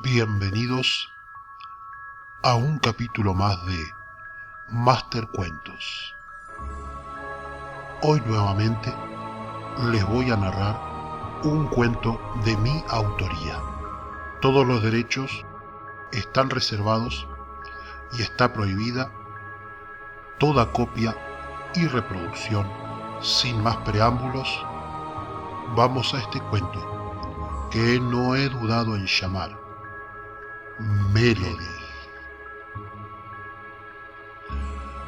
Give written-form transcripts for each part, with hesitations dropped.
Bienvenidos a un capítulo más de Master Cuentos. Hoy nuevamente les voy a narrar un cuento de mi autoría. Todos los derechos están reservados y está prohibida toda copia y reproducción. Sin más preámbulos, vamos a este cuento que no he dudado en llamar Melody.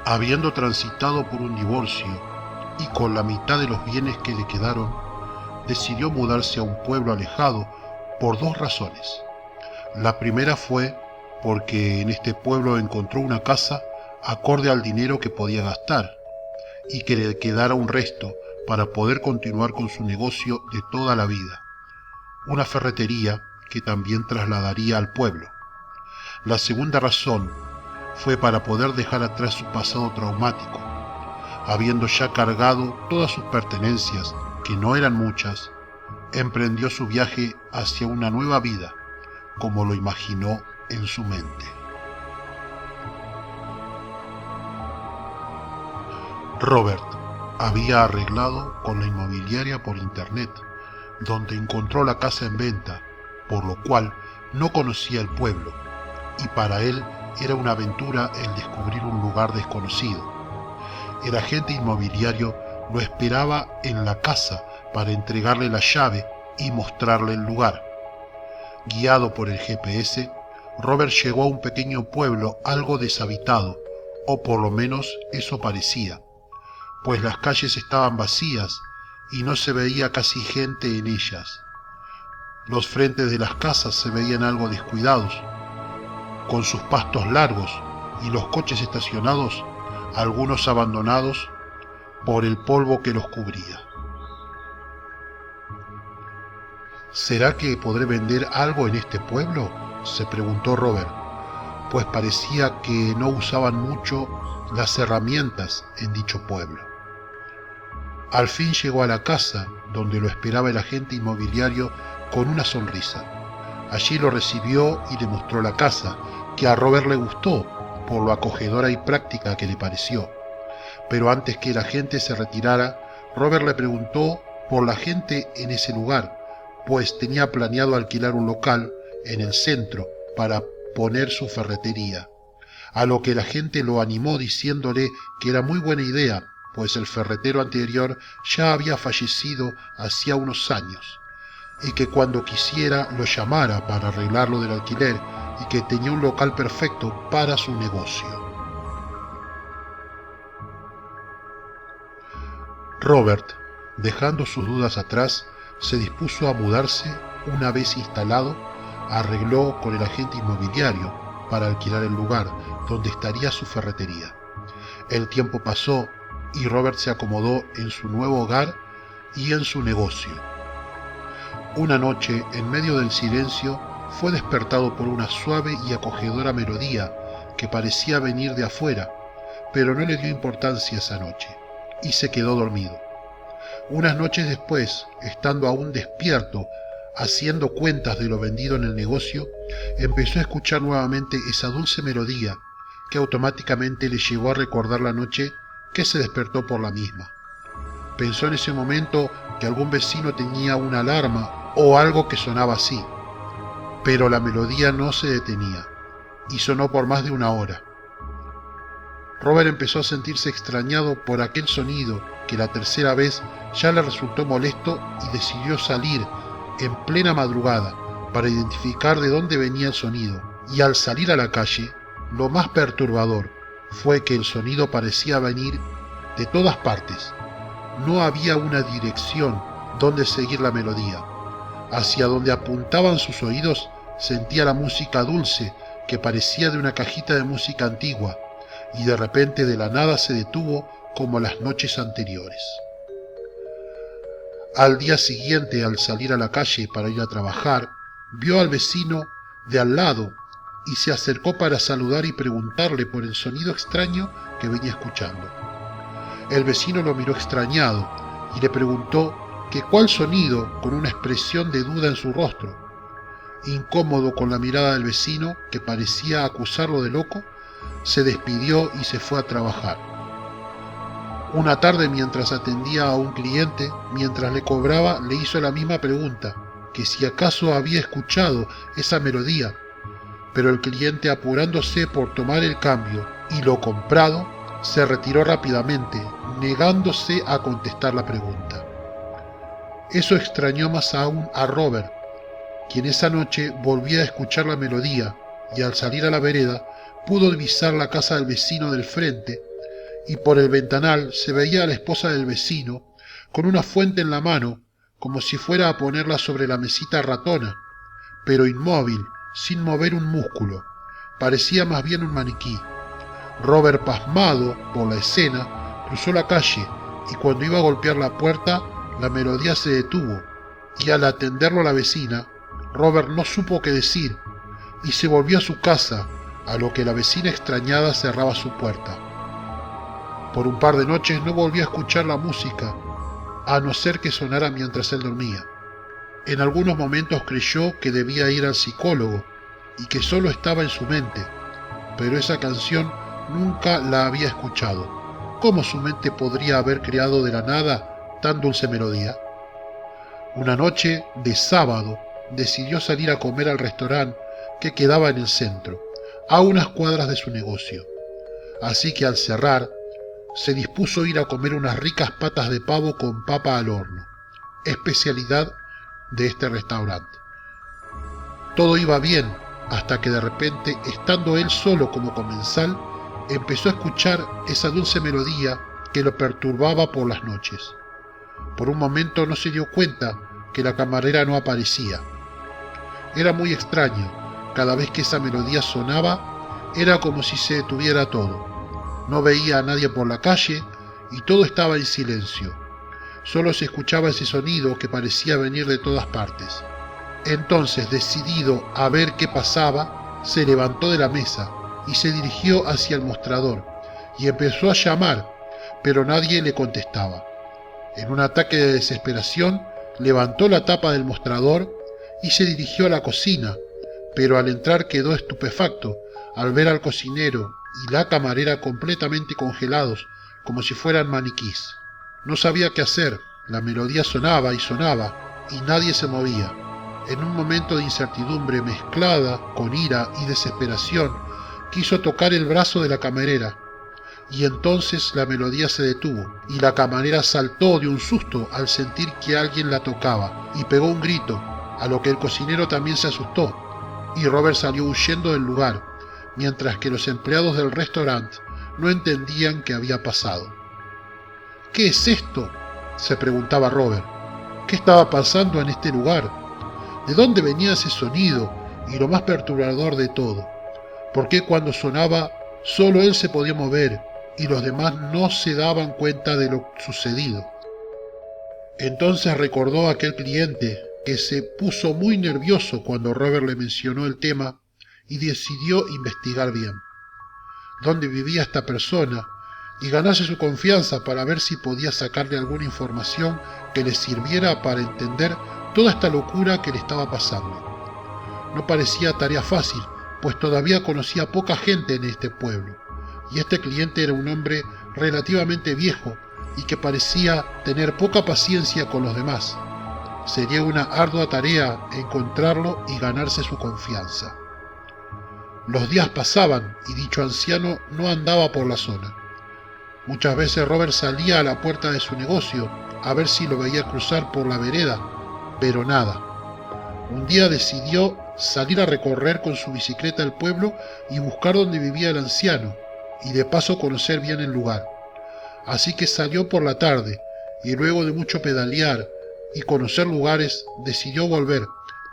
Habiendo transitado por un divorcio y con la mitad de los bienes que le quedaron, decidió mudarse a un pueblo alejado por dos razones. La primera fue porque en este pueblo encontró una casa acorde al dinero que podía gastar y que le quedara un resto para poder continuar con su negocio de toda la vida, una ferretería que también trasladaría al pueblo. La segunda razón fue para poder dejar atrás su pasado traumático. Habiendo ya cargado todas sus pertenencias, que no eran muchas, emprendió su viaje hacia una nueva vida, como lo imaginó en su mente. Robert había arreglado con la inmobiliaria por internet, donde encontró la casa en venta, por lo cual no conocía el pueblo, y para él era una aventura el descubrir un lugar desconocido. El agente inmobiliario lo esperaba en la casa para entregarle la llave y mostrarle el lugar. Guiado por el GPS, Robert llegó a un pequeño pueblo algo deshabitado, o por lo menos eso parecía, pues las calles estaban vacías y no se veía casi gente en ellas. Los frentes de las casas se veían algo descuidados, con sus pastos largos y los coches estacionados, algunos abandonados por el polvo que los cubría. ¿Será que podré vender algo en este pueblo?, se preguntó Robert, pues parecía que no usaban mucho las herramientas en dicho pueblo. Al fin llegó a la casa, donde lo esperaba el agente inmobiliario con una sonrisa. Allí lo recibió y le mostró la casa, que a Robert le gustó por lo acogedora y práctica que le pareció. Pero antes que el agente se retirara, Robert le preguntó por la gente en ese lugar, pues tenía planeado alquilar un local en el centro para poner su ferretería, a lo que el agente lo animó diciéndole que era muy buena idea, pues el ferretero anterior ya había fallecido hacía unos años, y que cuando quisiera lo llamara para arreglarlo del alquiler y que tenía un local perfecto para su negocio. Robert, dejando sus dudas atrás, se dispuso a mudarse. Una vez instalado, arregló con el agente inmobiliario para alquilar el lugar donde estaría su ferretería. El tiempo pasó y Robert se acomodó en su nuevo hogar y en su negocio. Una noche, en medio del silencio, fue despertado por una suave y acogedora melodía que parecía venir de afuera, pero no le dio importancia esa noche y se quedó dormido. Unas noches después, estando aún despierto, haciendo cuentas de lo vendido en el negocio, empezó a escuchar nuevamente esa dulce melodía que automáticamente le llevó a recordar la noche que se despertó por la misma. Pensó en ese momento que algún vecino tenía una alarma o algo que sonaba así, pero la melodía no se detenía y sonó por más de una hora. Robert empezó a sentirse extrañado por aquel sonido que la tercera vez ya le resultó molesto y decidió salir en plena madrugada para identificar de dónde venía el sonido. Y al salir a la calle, lo más perturbador fue que el sonido parecía venir de todas partes. No había una dirección donde seguir la melodía. Hacia donde apuntaban sus oídos sentía la música dulce que parecía de una cajita de música antigua, y de repente de la nada se detuvo como las noches anteriores. Al día siguiente, al salir a la calle para ir a trabajar, vio al vecino de al lado y se acercó para saludar y preguntarle por el sonido extraño que venía escuchando. El vecino lo miró extrañado y le preguntó que cuál sonido, con una expresión de duda en su rostro. incómodo con la mirada del vecino que parecía acusarlo de loco, se despidió y se fue a trabajar. Una tarde, mientras atendía a un cliente, mientras le cobraba, le hizo la misma pregunta, que si acaso había escuchado esa melodía, pero el cliente, apurándose por tomar el cambio y lo comprado, se retiró rápidamente, negándose a contestar la pregunta. Eso extrañó más aún a Robert, quien esa noche volvía a escuchar la melodía y al salir a la vereda pudo divisar la casa del vecino del frente y por el ventanal se veía a la esposa del vecino con una fuente en la mano como si fuera a ponerla sobre la mesita ratona, pero inmóvil, sin mover un músculo. Parecía más bien un maniquí. Robert, pasmado por la escena, cruzó la calle y cuando iba a golpear la puerta, la melodía se detuvo y al atenderlo la vecina, Robert no supo qué decir y se volvió a su casa, a lo que la vecina extrañada cerraba su puerta. Por un par de noches no volvió a escuchar la música, a no ser que sonara mientras él dormía. En algunos momentos creyó que debía ir al psicólogo y que solo estaba en su mente, pero esa canción nunca la había escuchado. ¿Cómo su mente podría haber creado de la nada tan dulce melodía? Una noche de sábado decidió salir a comer al restaurante que quedaba en el centro, a unas cuadras de su negocio. Así que al cerrar, se dispuso a ir a comer unas ricas patas de pavo con papa al horno, especialidad de este restaurante. Todo iba bien, hasta que de repente, estando él solo como comensal, empezó a escuchar esa dulce melodía que lo perturbaba por las noches. Por un momento no se dio cuenta que la camarera no aparecía. Era muy extraño, cada vez que esa melodía sonaba, era como si se detuviera todo. No veía a nadie por la calle y todo estaba en silencio. Solo se escuchaba ese sonido que parecía venir de todas partes. Entonces, decidido a ver qué pasaba, se levantó de la mesa y se dirigió hacia el mostrador y empezó a llamar, pero nadie le contestaba. En un ataque de desesperación, levantó la tapa del mostrador y se dirigió a la cocina, pero al entrar quedó estupefacto al ver al cocinero y la camarera completamente congelados, como si fueran maniquís. No sabía qué hacer, la melodía sonaba y nadie se movía. En un momento de incertidumbre mezclada con ira y desesperación, quiso tocar el brazo de la camarera, y entonces la melodía se detuvo, y la camarera saltó de un susto al sentir que alguien la tocaba, y pegó un grito, a lo que el cocinero también se asustó, y Robert salió huyendo del lugar, mientras que los empleados del restaurante no entendían qué había pasado. ¿Qué es esto?, se preguntaba Robert. ¿Qué estaba pasando en este lugar? ¿De dónde venía ese sonido? Y lo más perturbador de todo, ¿por qué cuando sonaba solo él se podía mover y los demás no se daban cuenta de lo sucedido? Entonces recordó a aquel cliente que se puso muy nervioso cuando Robert le mencionó el tema y decidió investigar bien dónde vivía esta persona y ganarse su confianza para ver si podía sacarle alguna información que le sirviera para entender toda esta locura que le estaba pasando. No parecía tarea fácil, pues todavía conocía poca gente en este pueblo, y este cliente era un hombre relativamente viejo y que parecía tener poca paciencia con los demás. Sería una ardua tarea encontrarlo y ganarse su confianza. Los días pasaban y dicho anciano no andaba por la zona. Muchas veces Robert salía a la puerta de su negocio a ver si lo veía cruzar por la vereda, pero nada. Un día decidió salir a recorrer con su bicicleta el pueblo y buscar dónde vivía el anciano, y de paso conocer bien el lugar. Así que salió por la tarde, y luego de mucho pedalear y conocer lugares, decidió volver,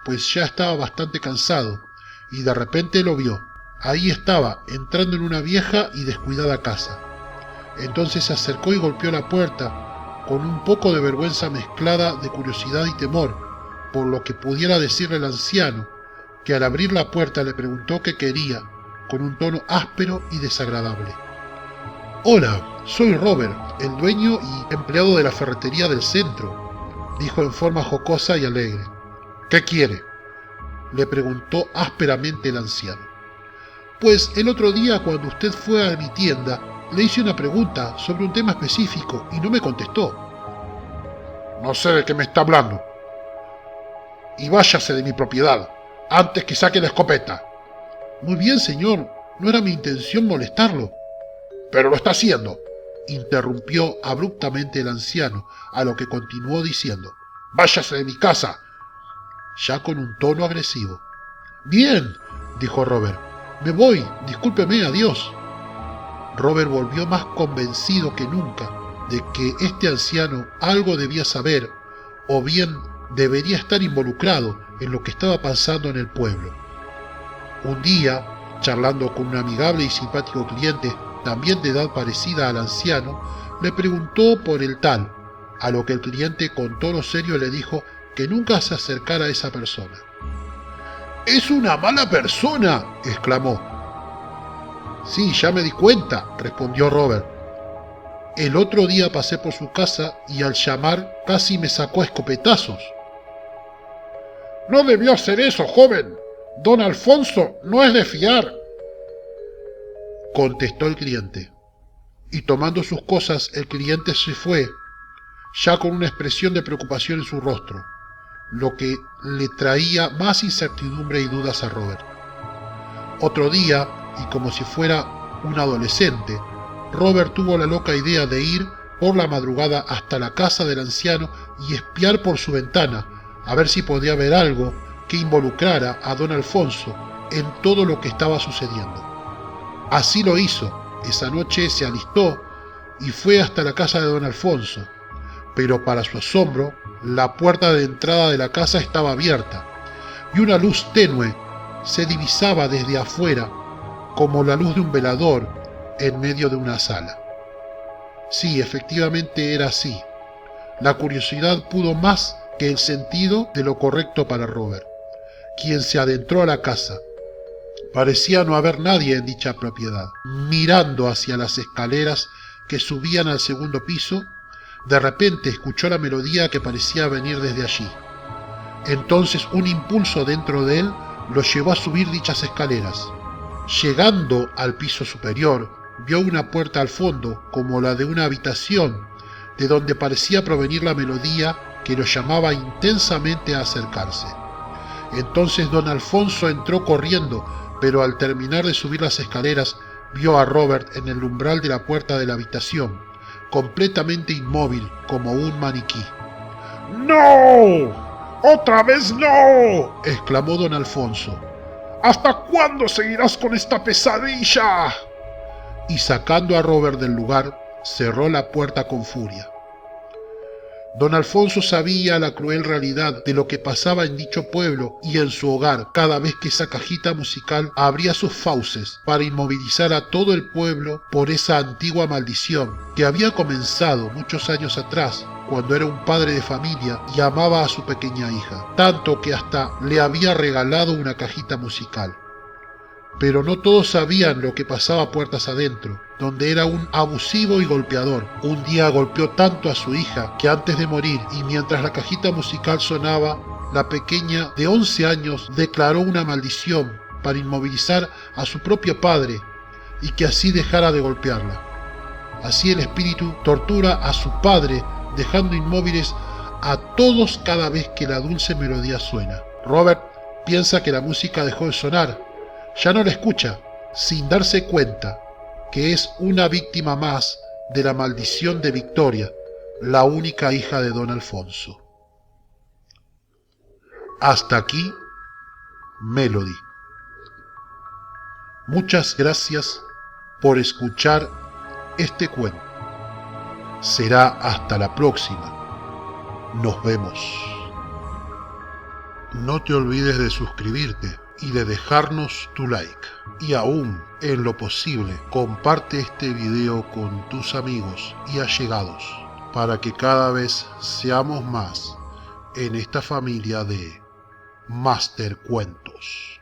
pues ya estaba bastante cansado, y de repente lo vio. Ahí estaba, entrando en una vieja y descuidada casa. Entonces se acercó y golpeó la puerta, con un poco de vergüenza mezclada de curiosidad y temor, por lo que pudiera decirle el anciano, que al abrir la puerta le preguntó qué quería, con un tono áspero y desagradable. «Hola, soy Robert, el dueño y empleado de la ferretería del centro», dijo en forma jocosa y alegre. «¿Qué quiere?». le preguntó ásperamente el anciano. Pues el otro día cuando usted fue a mi tienda, le hice una pregunta sobre un tema específico y no me contestó. No sé de qué me está hablando. Y váyase de mi propiedad, antes que saque la escopeta. Muy bien, señor, no era mi intención molestarlo. Pero lo está haciendo, interrumpió abruptamente el anciano, a lo que continuó diciendo. Váyase de mi casa, ya con un tono agresivo. Bien, dijo Robert. Me voy, discúlpeme, adiós. Robert volvió más convencido que nunca de que este anciano algo debía saber, o bien debería estar involucrado en lo que estaba pasando en el pueblo. Un día, charlando con un amigable y simpático cliente, también de edad parecida al anciano, le preguntó por el tal, a lo que el cliente con tono serio le dijo que nunca se acercara a esa persona. ¡Es una mala persona!, exclamó. Sí, ya me di cuenta, respondió Robert. El otro día pasé por su casa y al llamar casi me sacó a escopetazos. No debió hacer eso, joven. Don Alfonso no es de fiar, contestó el cliente. Y tomando sus cosas, el cliente se fue, ya con una expresión de preocupación en su rostro, lo que le traía más incertidumbre y dudas a Robert. Otro día, y como si fuera un adolescente, Robert tuvo la loca idea de ir por la madrugada hasta la casa del anciano y espiar por su ventana, a ver si podía ver algo que involucrara a don Alfonso en todo lo que estaba sucediendo. Así lo hizo. Esa noche se alistó y fue hasta la casa de don Alfonso, pero para su asombro, la puerta de entrada de la casa estaba abierta y una luz tenue se divisaba desde afuera como la luz de un velador en medio de una sala. Sí, efectivamente era así. La curiosidad pudo más que el sentido de lo correcto para Robert, quien se adentró a la casa. Parecía no haber nadie en dicha propiedad. Mirando hacia las escaleras que subían al segundo piso, de repente escuchó la melodía que parecía venir desde allí. Entonces un impulso dentro de él lo llevó a subir dichas escaleras. Llegando al piso superior, vio una puerta al fondo, como la de una habitación, de donde parecía provenir la melodía que lo llamaba intensamente a acercarse. Entonces don Alfonso entró corriendo, pero al terminar de subir las escaleras, vio a Robert en el umbral de la puerta de la habitación, completamente inmóvil como un maniquí. ¡No! ¡Otra vez no!, exclamó don Alfonso. ¿Hasta cuándo seguirás con esta pesadilla? Y sacando a Robert del lugar, cerró la puerta con furia. Don Alfonso sabía la cruel realidad de lo que pasaba en dicho pueblo y en su hogar cada vez que esa cajita musical abría sus fauces para inmovilizar a todo el pueblo por esa antigua maldición que había comenzado muchos años atrás, cuando era un padre de familia y amaba a su pequeña hija, tanto que hasta le había regalado una cajita musical. Pero no todos sabían lo que pasaba puertas adentro, donde era un abusivo y golpeador. Un día golpeó tanto a su hija que antes de morir, y mientras la cajita musical sonaba, la pequeña de 11 años declaró una maldición para inmovilizar a su propio padre y que así dejara de golpearla. Así el espíritu tortura a su padre, dejando inmóviles a todos cada vez que la dulce melodía suena. Robert piensa que la música dejó de sonar. Ya no la escucha, sin darse cuenta que es una víctima más de la maldición de Victoria, la única hija de don Alfonso. Hasta aquí, Melody. Muchas gracias por escuchar este cuento. Será hasta la próxima. Nos vemos. No te olvides de suscribirte y de dejarnos tu like. Y aún, en lo posible, comparte este video con tus amigos y allegados para que cada vez seamos más en esta familia de Master Cuentos.